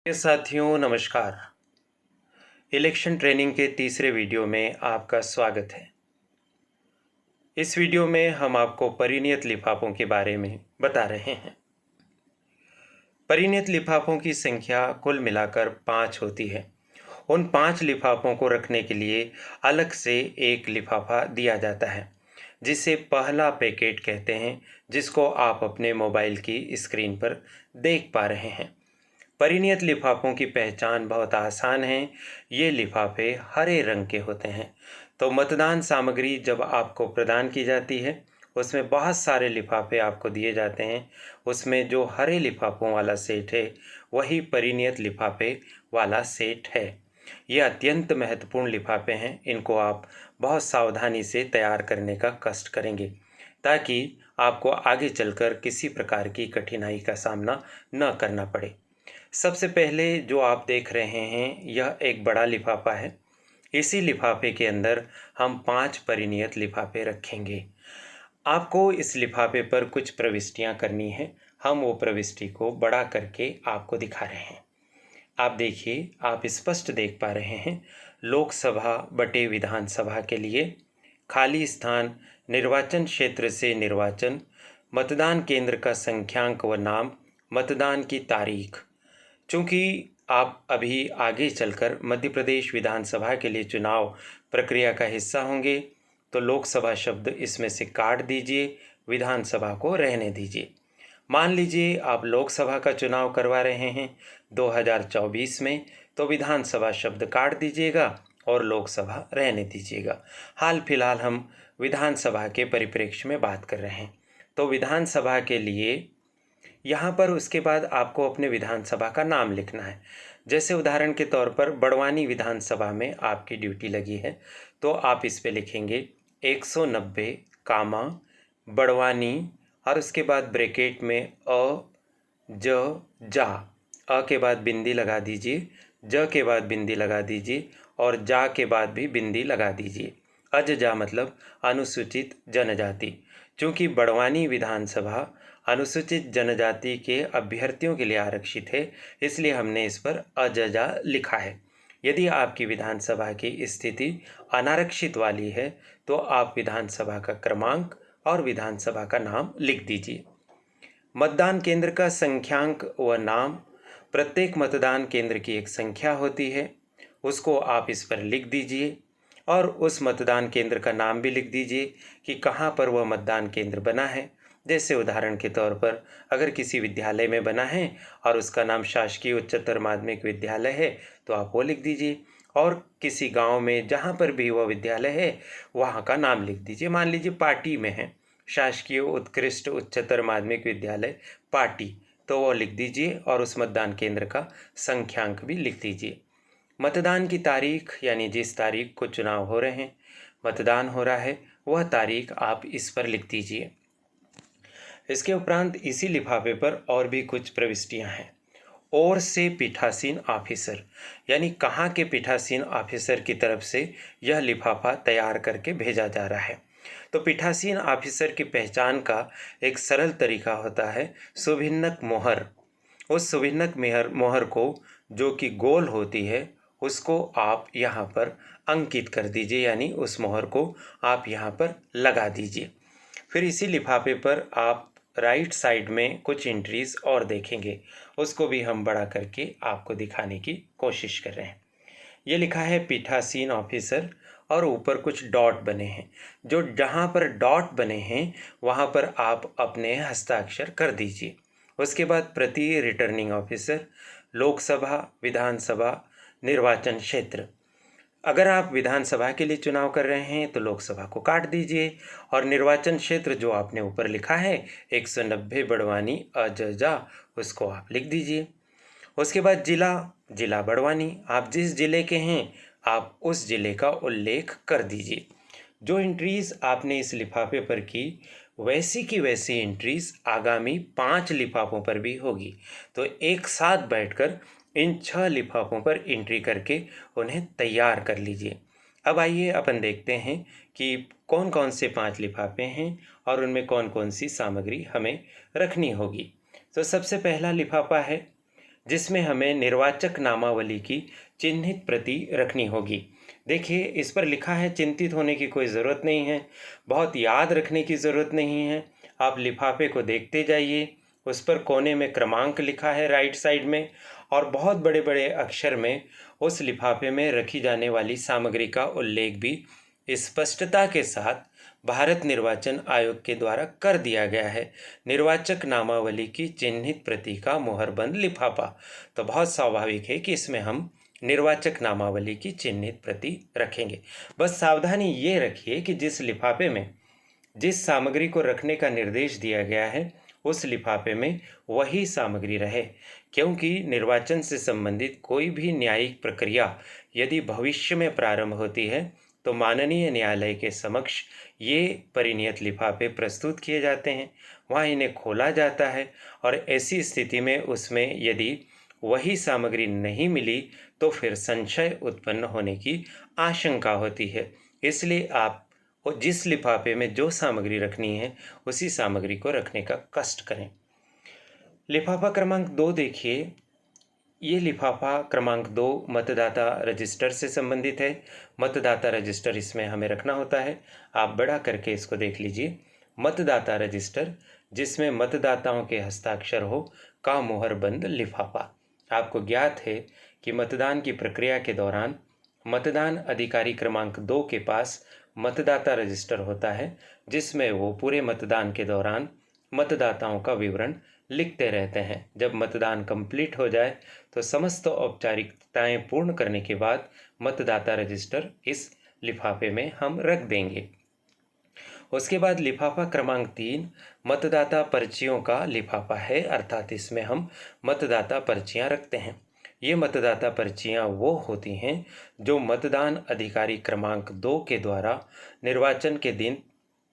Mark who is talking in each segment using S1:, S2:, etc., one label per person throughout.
S1: प्रिय साथियों नमस्कार। इलेक्शन ट्रेनिंग के तीसरे वीडियो में आपका स्वागत है। इस वीडियो में हम आपको परिनियत लिफाफों के बारे में बता रहे हैं। परिनियत लिफाफों की संख्या कुल मिलाकर 5 होती है। उन 5 लिफाफों को रखने के लिए अलग से एक लिफाफा दिया जाता है, जिसे पहला पैकेट कहते हैं, जिसको आप अपने मोबाइल की स्क्रीन पर देख पा रहे हैं। परिनियत लिफाफों की पहचान बहुत आसान है। ये लिफाफे हरे रंग के होते हैं। तो मतदान सामग्री जब आपको प्रदान की जाती है, उसमें बहुत सारे लिफाफे आपको दिए जाते हैं। उसमें जो हरे लिफाफों वाला सेट है, वही परिनियत लिफाफे वाला सेट है। ये अत्यंत महत्वपूर्ण लिफाफे हैं। इनको आप बहुत सावधानी से तैयार करने का कष्ट करेंगे, ताकि आपको आगे चलकर किसी प्रकार की कठिनाई का सामना न करना पड़े। सबसे पहले जो आप देख रहे हैं, यह एक बड़ा लिफाफा है। इसी लिफाफे के अंदर हम 5 परिनियत लिफाफे रखेंगे। आपको इस लिफाफे पर कुछ प्रविष्टियां करनी है। हम वो प्रविष्टि को बड़ा करके आपको दिखा रहे हैं। आप देखिए, आप स्पष्ट देख पा रहे हैं। लोकसभा बटे विधानसभा के लिए खाली स्थान, निर्वाचन क्षेत्र से निर्वाचन, मतदान केंद्र का संख्यांक व नाम, मतदान की तारीख। चूँकि आप अभी आगे चलकर मध्य प्रदेश विधानसभा के लिए चुनाव प्रक्रिया का हिस्सा होंगे, तो लोकसभा शब्द इसमें से काट दीजिए, विधानसभा को रहने दीजिए। मान लीजिए आप लोकसभा का चुनाव करवा रहे हैं 2024 में, तो विधानसभा शब्द काट दीजिएगा और लोकसभा रहने दीजिएगा। हाल फिलहाल हम विधानसभा के परिप्रेक्ष्य में बात कर रहे हैं। तो विधानसभा के लिए यहाँ पर उसके बाद आपको अपने विधानसभा का नाम लिखना है। जैसे उदाहरण के तौर पर बड़वानी विधानसभा में आपकी ड्यूटी लगी है, तो आप इस पे लिखेंगे 190 कामा बड़वानी, और उसके बाद ब्रैकेट में जा। अ के बाद बिंदी लगा दीजिए, ज के बाद बिंदी लगा दीजिए, और जा के बाद भी बिंदी लगा दीजिए। अजजा मतलब अनुसूचित जनजाति। चूँकि बड़वानी विधानसभा अनुसूचित जनजाति के अभ्यर्थियों के लिए आरक्षित है, इसलिए हमने इस पर अजजा लिखा है। यदि आपकी विधानसभा की स्थिति अनारक्षित वाली है, तो आप विधानसभा का क्रमांक और विधानसभा का नाम लिख दीजिए। मतदान केंद्र का संख्यांक व नाम। प्रत्येक मतदान केंद्र की एक संख्या होती है, उसको आप इस पर लिख दीजिए, और उस मतदान केंद्र का नाम भी लिख दीजिए कि कहाँ पर वह मतदान केंद्र बना है। जैसे उदाहरण के तौर पर अगर किसी विद्यालय में बना है और उसका नाम शासकीय उच्चतर माध्यमिक विद्यालय है, तो आप वो लिख दीजिए, और किसी गांव में जहां पर भी वह विद्यालय है, वहां का नाम लिख दीजिए। मान लीजिए पाटी में है, शासकीय उत्कृष्ट उच्चतर माध्यमिक विद्यालय पाटी, तो वो लिख दीजिए, और उस मतदान केंद्र का संख्यांक भी लिख दीजिए। मतदान की तारीख, यानी जिस तारीख को चुनाव हो रहे हैं, मतदान हो रहा है, वह तारीख आप इस पर लिख दीजिए। इसके उपरांत इसी लिफाफे पर और भी कुछ प्रविष्टियां हैं। और से पीठासीन ऑफिसर, यानी कहाँ के पीठासीन ऑफिसर की तरफ से यह लिफाफा तैयार करके भेजा जा रहा है। तो पीठासीन ऑफिसर की पहचान का एक सरल तरीका होता है सुभिन्नक मोहर। उस सुभिन्नक मोहर को, जो कि गोल होती है, उसको आप यहाँ पर अंकित कर दीजिए, यानी उस मोहर को आप यहाँ पर लगा दीजिए। फिर इसी लिफाफे पर आप राइट साइड में कुछ एंट्रीज और देखेंगे, उसको भी हम बड़ा करके आपको दिखाने की कोशिश कर रहे हैं। ये लिखा है पीठासीन ऑफिसर, और ऊपर कुछ डॉट बने हैं। जो जहाँ पर डॉट बने हैं, वहाँ पर आप अपने हस्ताक्षर कर दीजिए। उसके बाद प्रति रिटर्निंग ऑफिसर, लोकसभा, विधानसभा, निर्वाचन क्षेत्र। अगर आप विधानसभा के लिए चुनाव कर रहे हैं, तो लोकसभा को काट दीजिए, और निर्वाचन क्षेत्र जो आपने ऊपर लिखा है 190 बड़वानी अजजा, उसको आप लिख दीजिए। उसके बाद जिला बड़वानी, आप जिस जिले के हैं, आप उस जिले का उल्लेख कर दीजिए। जो एंट्रीज आपने इस लिफाफे पर की, वैसी की वैसी एंट्रीज आगामी 5 लिफाफों पर भी होगी। तो एक साथ बैठकर इन 6 लिफाफों पर एंट्री करके उन्हें तैयार कर लीजिए। अब आइए अपन देखते हैं कि कौन कौन से 5 लिफाफे हैं और उनमें कौन कौन सी सामग्री हमें रखनी होगी। तो सबसे पहला लिफाफा है जिसमें हमें निर्वाचक नामावली की चिन्हित प्रति रखनी होगी। देखिए, इस पर लिखा है, चिंतित होने की कोई ज़रूरत नहीं है, बहुत याद रखने की ज़रूरत नहीं है। आप लिफाफे को देखते जाइए, उस पर कोने में क्रमांक लिखा है राइट साइड में, और बहुत बड़े बड़े अक्षर में उस लिफाफे में रखी जाने वाली सामग्री का उल्लेख भी स्पष्टता के साथ भारत निर्वाचन आयोग के द्वारा कर दिया गया है। निर्वाचक नामावली की चिन्हित प्रति का मुहरबंद लिफाफा। तो बहुत स्वाभाविक है कि इसमें हम निर्वाचक नामावली की चिन्हित प्रति रखेंगे। बस सावधानी ये रखिए कि जिस लिफाफे में जिस सामग्री को रखने का निर्देश दिया गया है उस लिफाफे में वही सामग्री रहे, क्योंकि निर्वाचन से संबंधित कोई भी न्यायिक प्रक्रिया यदि भविष्य में प्रारंभ होती है तो माननीय न्यायालय के समक्ष ये परिनियत लिफाफे प्रस्तुत किए जाते हैं, वहाँ इन्हें खोला जाता है, और ऐसी स्थिति में उसमें यदि वही सामग्री नहीं मिली तो फिर संशय उत्पन्न होने की आशंका होती है। इसलिए आप जिस लिफाफे में जो सामग्री रखनी है उसी सामग्री को रखने का कष्ट करें। लिफाफा क्रमांक 2 देखिए, ये लिफाफा क्रमांक 2 मतदाता रजिस्टर से संबंधित है। मतदाता रजिस्टर इसमें हमें रखना होता है। आप बड़ा करके इसको देख लीजिए। मतदाता रजिस्टर, जिसमें मतदाताओं के हस्ताक्षर हो, का मुहरबंद लिफाफा। आपको ज्ञात है कि मतदान की प्रक्रिया के दौरान मतदान अधिकारी क्रमांक 2 के पास मतदाता रजिस्टर होता है, जिसमें वो पूरे मतदान के दौरान मतदाताओं का विवरण लिखते रहते हैं। जब मतदान कंप्लीट हो जाए तो समस्त औपचारिकताएं पूर्ण करने के बाद मतदाता रजिस्टर इस लिफाफे में हम रख देंगे। उसके बाद लिफाफा क्रमांक 3 मतदाता पर्चियों का लिफाफा है, अर्थात इसमें हम मतदाता पर्चियां रखते हैं। ये मतदाता पर्चियां वो होती हैं जो मतदान अधिकारी क्रमांक 2 के द्वारा निर्वाचन के दिन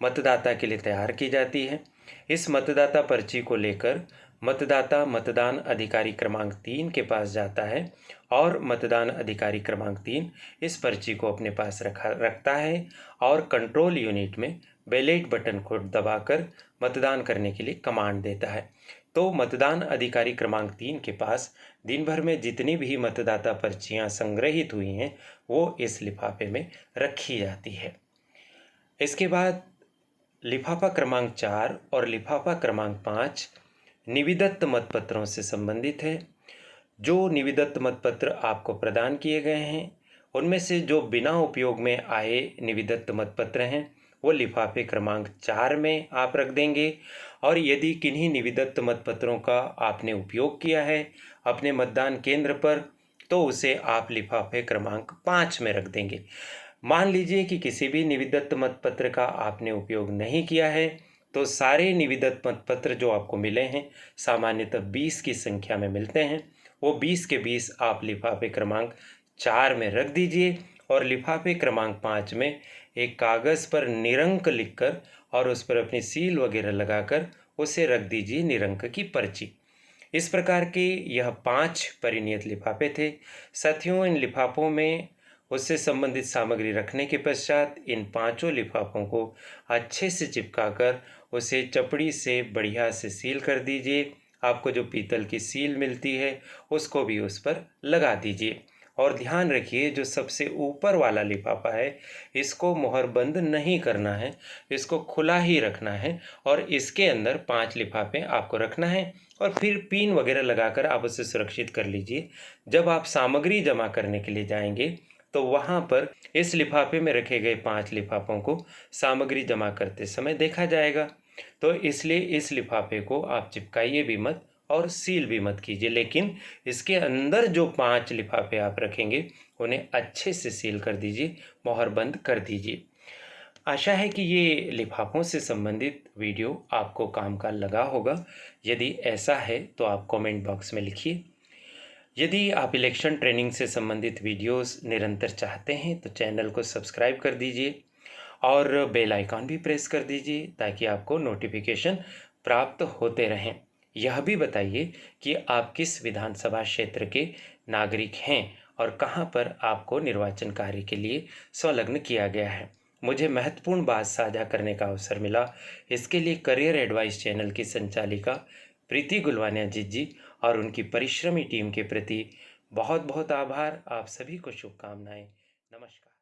S1: मतदाता के लिए तैयार की जाती है। इस मतदाता पर्ची को लेकर मतदाता मतदान अधिकारी क्रमांक 3 के पास जाता है, और मतदान अधिकारी क्रमांक 3 इस पर्ची को अपने पास रखता है और कंट्रोल यूनिट में बैलेट बटन को दबाकर मतदान करने के लिए कमांड देता है। तो मतदान अधिकारी क्रमांक 3 के पास दिन भर में जितनी भी मतदाता पर्चियां संग्रहित हुई हैं वो इस लिफाफे में रखी जाती है। इसके बाद लिफाफा क्रमांक 4 और लिफाफा क्रमांक 5 निविदत्त मतपत्रों से संबंधित है। जो निविदत्त मतपत्र आपको प्रदान किए गए हैं उनमें से जो बिना उपयोग में आए निविदत्त मतपत्र हैं वो लिफाफे क्रमांक 4 में आप रख देंगे, और यदि किन्हीं निविदत्त मतपत्रों का आपने उपयोग किया है अपने मतदान केंद्र पर तो उसे आप लिफाफे क्रमांक 5 में रख देंगे। मान लीजिए कि किसी भी निविदत्त मतपत्र का आपने उपयोग नहीं किया है तो सारे निविदत्त मतपत्र जो आपको मिले हैं, सामान्यतः 20 की संख्या में मिलते हैं, वो 20 के 20 आप लिफाफे क्रमांक 4 में रख दीजिए, और लिफाफे क्रमांक 5 में एक कागज़ पर निरंक लिखकर और उस पर अपनी सील वगैरह लगाकर उसे रख दीजिए निरंक की पर्ची। इस प्रकार के यह 5 परिनियत लिफाफे थे। साथियों, इन लिफाफों में उससे संबंधित सामग्री रखने के पश्चात इन 5 लिफाफों को अच्छे से चिपकाकर उसे चपड़ी से बढ़िया से सील कर दीजिए। आपको जो पीतल की सील मिलती है उसको भी उस पर लगा दीजिए, और ध्यान रखिए जो सबसे ऊपर वाला लिफाफा है इसको मुहरबंद नहीं करना है, इसको खुला ही रखना है, और इसके अंदर 5 लिफाफे आपको रखना है, और फिर पिन वगैरह लगाकर आप उसे सुरक्षित कर लीजिए। जब आप सामग्री जमा करने के लिए जाएंगे तो वहाँ पर इस लिफाफे में रखे गए 5 लिफाफों को सामग्री जमा करते समय देखा जाएगा। तो इसलिए इस लिफाफे को आप चिपकाइए भी मत और सील भी मत कीजिए, लेकिन इसके अंदर जो 5 लिफाफे आप रखेंगे उन्हें अच्छे से सील कर दीजिए, मोहरबंद कर दीजिए। आशा है कि ये लिफाफों से संबंधित वीडियो आपको काम का लगा होगा। यदि ऐसा है तो आप कमेंट बॉक्स में लिखिए। यदि आप इलेक्शन ट्रेनिंग से संबंधित वीडियोस निरंतर चाहते हैं तो चैनल को सब्सक्राइब कर दीजिए और बेल आइकॉन भी प्रेस कर दीजिए ताकि आपको नोटिफिकेशन प्राप्त होते रहें। यह भी बताइए कि आप किस विधानसभा क्षेत्र के नागरिक हैं और कहां पर आपको निर्वाचन कार्य के लिए संलग्न किया गया है। मुझे महत्वपूर्ण बात साझा करने का अवसर मिला, इसके लिए करियर एडवाइस चैनल की संचालिका प्रीति गुलवानिया जी और उनकी परिश्रमी टीम के प्रति बहुत बहुत आभार। आप सभी को शुभकामनाएं। नमस्कार।